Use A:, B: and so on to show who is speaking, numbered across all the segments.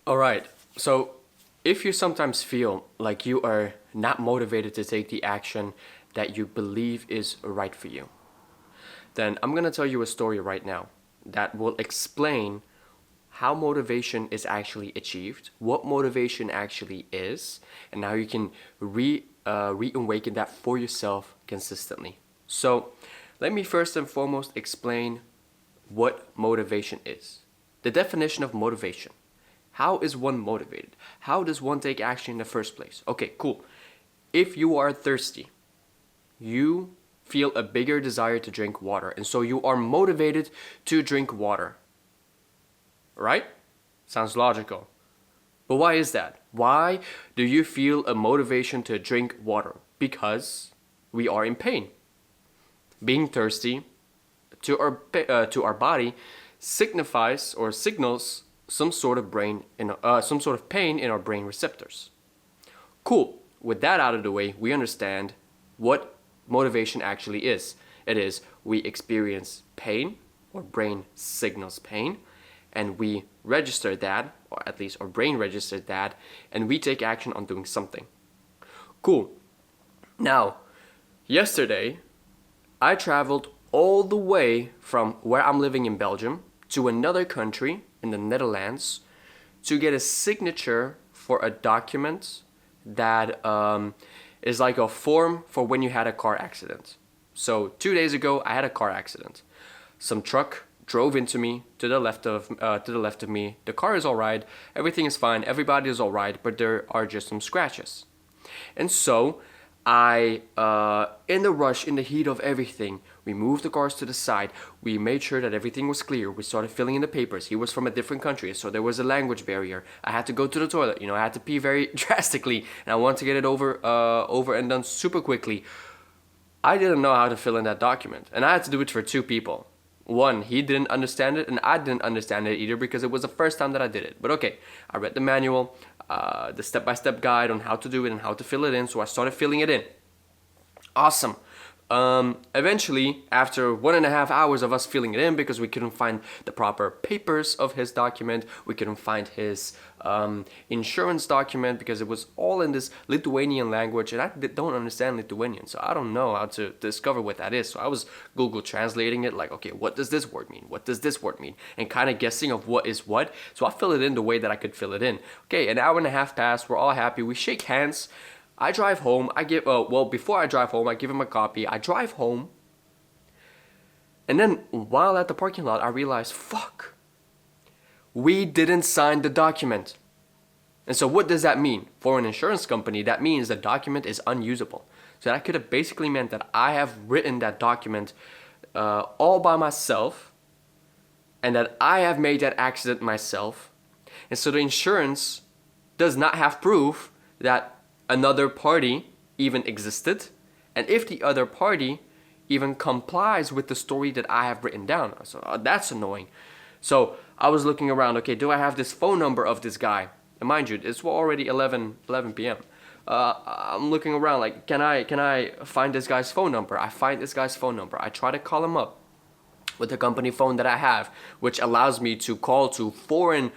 A: All right. So, if you sometimes feel like you are not motivated to take the action that you believe is right for you, then I'm going to tell you a story right now that will explain how motivation is actually achieved, what motivation actually is, and how you can reawaken that for yourself consistently. So, let me first and foremost explain what motivation is. The definition of motivation. How is one motivated? How does one take action in the first place? Okay, cool. If you are thirsty, you feel a bigger desire to drink water, and so you are motivated to drink water. Right? Sounds logical. But why is that? Why do you feel a motivation to drink water? Because we are in pain. Being thirsty to our body signifies or signals some sort of some sort of pain in our brain receptors. Cool. With that out of the way, we understand what motivation actually is. It is we experience pain, or brain signals pain, and we register that, or at least our brain registered that, and we take action on doing something. Cool. Now, yesterday, I traveled all the way from where I'm living in Belgium to another country in the Netherlands to get a signature for a document that is like a form for when you had a car accident. So 2 days ago, I had a car accident. Some truck drove into me to the left of me. The car is all right. Everything is fine. Everybody is all right, but there are just some scratches. And so in the rush, in the heat of everything, we moved the cars to the side. We made sure that everything was clear. We started filling in the papers. He was from a different country, so there was a language barrier. I had to go to the toilet. I had to pee very drastically, and I wanted to get it over and done super quickly. I didn't know how to fill in that document, and I had to do it for two people. One, he didn't understand it, and I didn't understand it either because it was the first time that I did it. But okay, I read the manual, the step-by-step guide on how to do it and how to fill it in, so I started filling it in. Awesome. Eventually, after 1.5 hours of us filling it in because we couldn't find the proper papers of his document, we couldn't find his insurance document because it was all in this Lithuanian language, and I don't understand Lithuanian, so I don't know how to discover what that is. So I was Google translating it, like, okay, what does this word mean? What does this word mean? And kind of guessing of what is what. So I fill it in the way that I could fill it in. Okay, an hour and a half passed. We're all happy. We shake hands. I drive home. Before I drive home, I give him a copy. I drive home. And then while at the parking lot, I realized, fuck, we didn't sign the document. And so what does that mean? For an insurance company, that means the document is unusable. So that could have basically meant that I have written that document all by myself, and that I have made that accident myself. And so the insurance does not have proof that another party even existed, and if the other party even complies with the story that I have written down. So that's annoying. So I was looking around, okay, do I have this phone number of this guy? And mind you, it's already 11 p.m. I'm looking around like, can I find this guy's phone number? I find this guy's phone number. I try to call him up with the company phone that I have, which allows me to call to foreign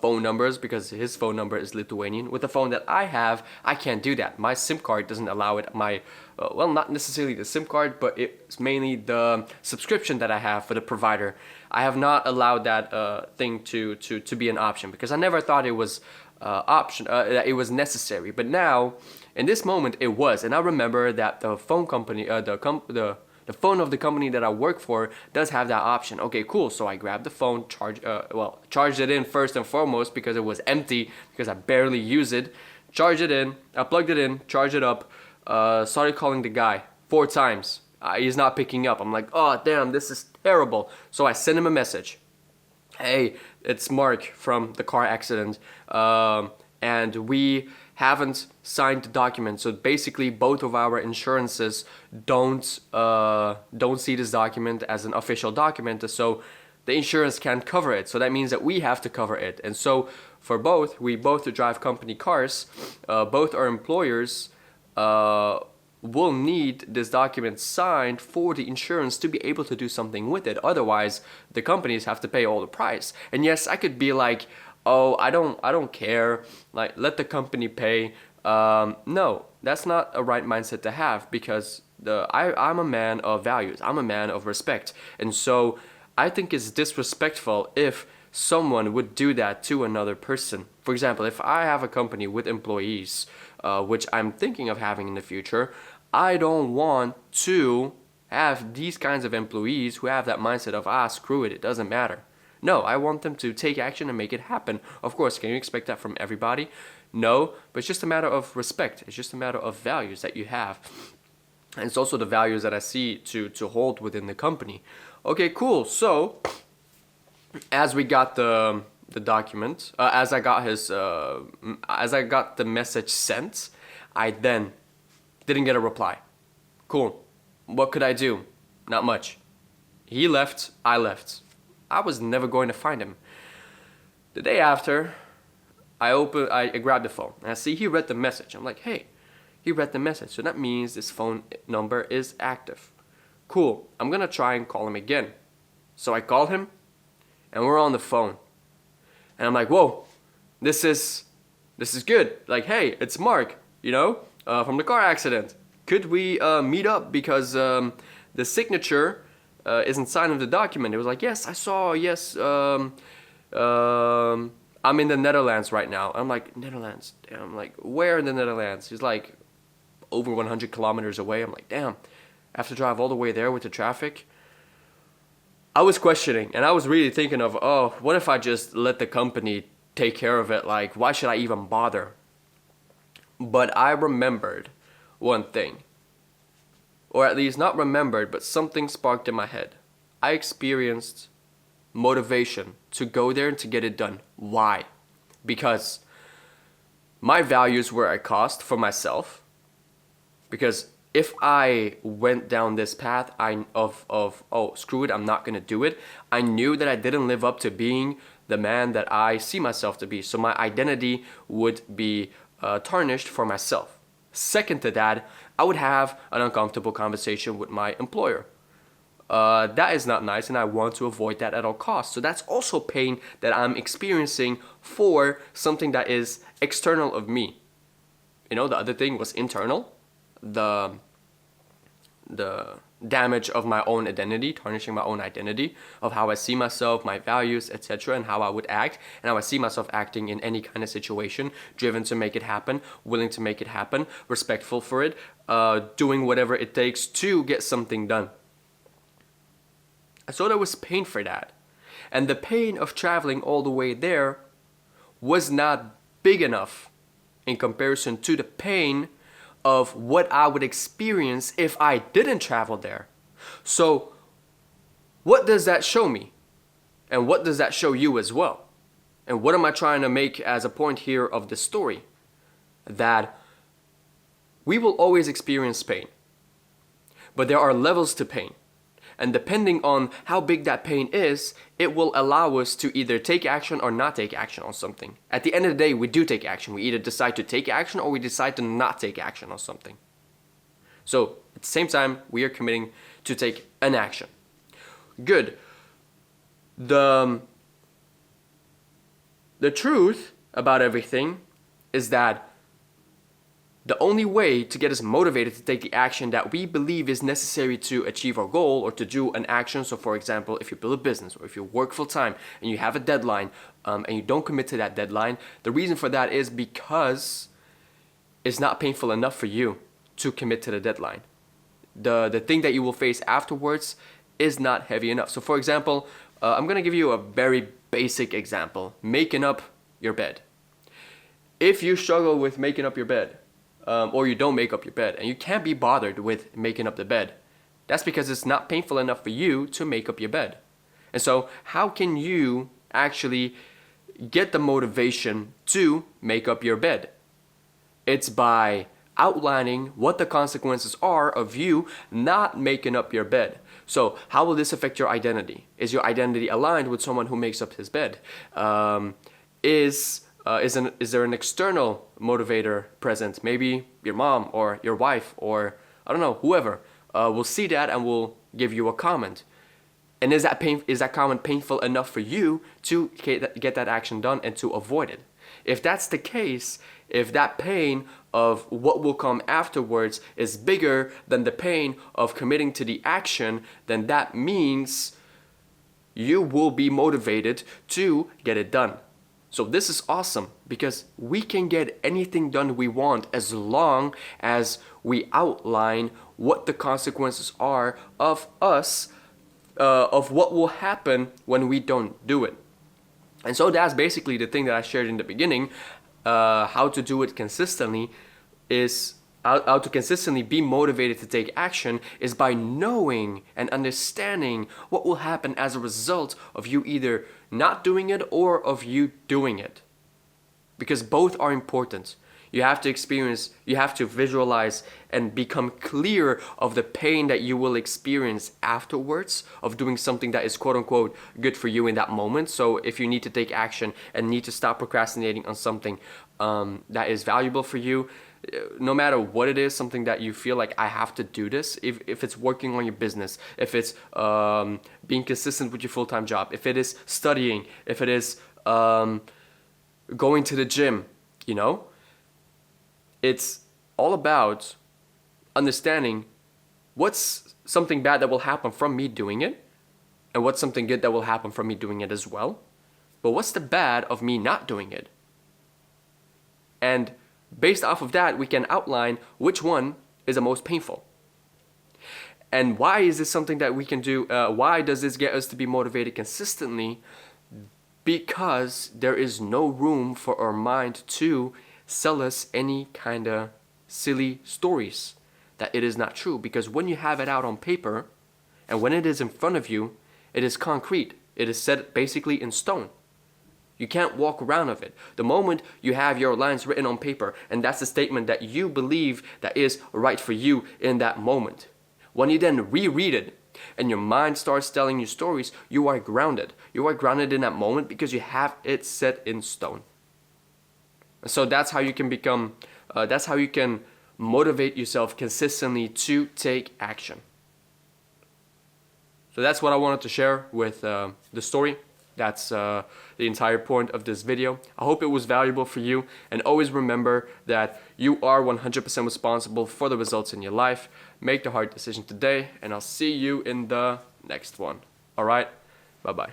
A: phone numbers because his phone number is Lithuanian. With the phone that I have, I can't do that. My SIM card doesn't allow it. Not necessarily the SIM card, but it's mainly the subscription that I have for the provider. I have not allowed that thing to be an option because I never thought it was that it was necessary. But now, in this moment, it was, and I remember that the phone company, the phone of the company that I work for does have that option. Okay, cool. So I grabbed the phone, charged it in first and foremost because it was empty because I barely use it. Charged it in, I plugged it in, charged it up, started calling the guy 4 times. He's not picking up. I'm like, oh damn, this is terrible. So I sent him a message. Hey, it's Mark from the car accident, and we haven't signed the document. So basically, both of our insurances don't see this document as an official document. So the insurance can't cover it. So that means that we have to cover it. And so for both, we both drive company cars. Both our employers will need this document signed for the insurance to be able to do something with it. Otherwise, the companies have to pay all the price. And yes, I could be like, oh, I don't care, like let the company pay. No, that's not a right mindset to have, because I'm a man of values. I'm a man of respect. And so I think it's disrespectful if someone would do that to another person. For example, if I have a company with employees, which I'm thinking of having in the future, I don't want to have these kinds of employees who have that mindset of, screw it, it doesn't matter. No, I want them to take action and make it happen. Of course, can you expect that from everybody? No, but it's just a matter of respect. It's just a matter of values that you have. And it's also the values that I see to hold within the company. Okay, cool. So, as we got the document, as I got the message sent, I then didn't get a reply. Cool. What could I do? Not much. He left, I left. I was never going to find him. The day after, I grabbed the phone and I see he read the message. I'm like, hey, he read the message. So that means this phone number is active. Cool. I'm gonna try and call him again. So I called him and we're on the phone. And I'm like, whoa, this is good. Like, hey, it's Mark, from the car accident. Could we meet up, because the signature isn't signed of the document. It was like, yes, I saw, yes, I'm in the Netherlands right now. I'm like, Netherlands? Damn. I'm like, where in the Netherlands? He's like, over 100 kilometers away. I'm like, damn, I have to drive all the way there with the traffic. I was questioning, and I was really thinking of, oh, what if I just let the company take care of it? Like, why should I even bother? But I remembered one thing. Or at least not remembered, but something sparked in my head. I experienced motivation to go there and to get it done. Why? Because my values were a cost for myself. Because if I went down this path of screw it, I'm not gonna do it, I knew that I didn't live up to being the man that I see myself to be. So my identity would be tarnished for myself. Second to that, I would have an uncomfortable conversation with my employer. That is not nice, and I want to avoid that at all costs. So that's also pain that I'm experiencing for something that is external of me. The other thing was internal. The damage of my own identity, tarnishing my own identity, of how I see myself, my values, etc., and how I would act, and how I see myself acting in any kind of situation, driven to make it happen, willing to make it happen, respectful for it, doing whatever it takes to get something done. So there was pain for that. And the pain of traveling all the way there was not big enough in comparison to the pain of what I would experience if I didn't travel there. So what does that show me? And what does that show you as well? And what am I trying to make as a point here of the story? That we will always experience pain. But there are levels to pain. And depending on how big that pain is, it will allow us to either take action or not take action on something. At the end of the day, we do take action. We either decide to take action or we decide to not take action on something. So at the same time, we are committing to take an action. Good. The truth about everything is that the only way to get us motivated to take the action that we believe is necessary to achieve our goal or to do an action. So for example, if you build a business or if you work full time and you have a deadline and you don't commit to that deadline, the reason for that is because it's not painful enough for you to commit to the deadline. The thing that you will face afterwards is not heavy enough. So for example, I'm going to give you a very basic example, making up your bed. If you struggle with making up your bed, or you don't make up your bed and you can't be bothered with making up the bed, that's because it's not painful enough for you to make up your bed. And so how can you actually get the motivation to make up your bed? It's by outlining what the consequences are of you not making up your bed. So how will this affect your identity? Is your identity aligned with someone who makes up his bed? Is there an external motivator present? Maybe your mom or your wife or I don't know, whoever will see that and will give you a comment. And is that comment painful enough for you to get that action done and to avoid it? If that's the case, if that pain of what will come afterwards is bigger than the pain of committing to the action, then that means you will be motivated to get it done. So this is awesome because we can get anything done we want as long as we outline what the consequences are of us, of what will happen when we don't do it. And so that's basically the thing that I shared in the beginning. How to do it consistently is how to consistently be motivated to take action is by knowing and understanding what will happen as a result of you either not doing it or of you doing it. Because both are important. You have to visualize and become clear of the pain that you will experience afterwards of doing something that is quote unquote good for you in that moment. So if you need to take action and need to stop procrastinating on something that is valuable for you, no matter what it is, something that you feel like I have to do this, if it's working on your business, if it's being consistent with your full-time job, if it is studying, if it is going to the gym, you know, it's all about understanding what's something bad that will happen from me doing it and what's something good that will happen from me doing it as well. But what's the bad of me not doing it? And based off of that, we can outline which one is the most painful. And why is this something that we can do? Why does this get us to be motivated consistently? Because there is no room for our mind to sell us any kind of silly stories that it is not true. Because when you have it out on paper and when it is in front of you, it is concrete. It is set basically in stone. You can't walk around of it. The moment you have your lines written on paper and that's the statement that you believe that is right for you in that moment. When you then reread it and your mind starts telling you stories, you are grounded. You are grounded in that moment because you have it set in stone. So that's how you can become, that's how you can motivate yourself consistently to take action. So that's what I wanted to share with the story. That's the entire point of this video. I hope it was valuable for you, and always remember that you are 100% responsible for the results in your life. Make the hard decision today, and I'll see you in the next one. All right, bye-bye.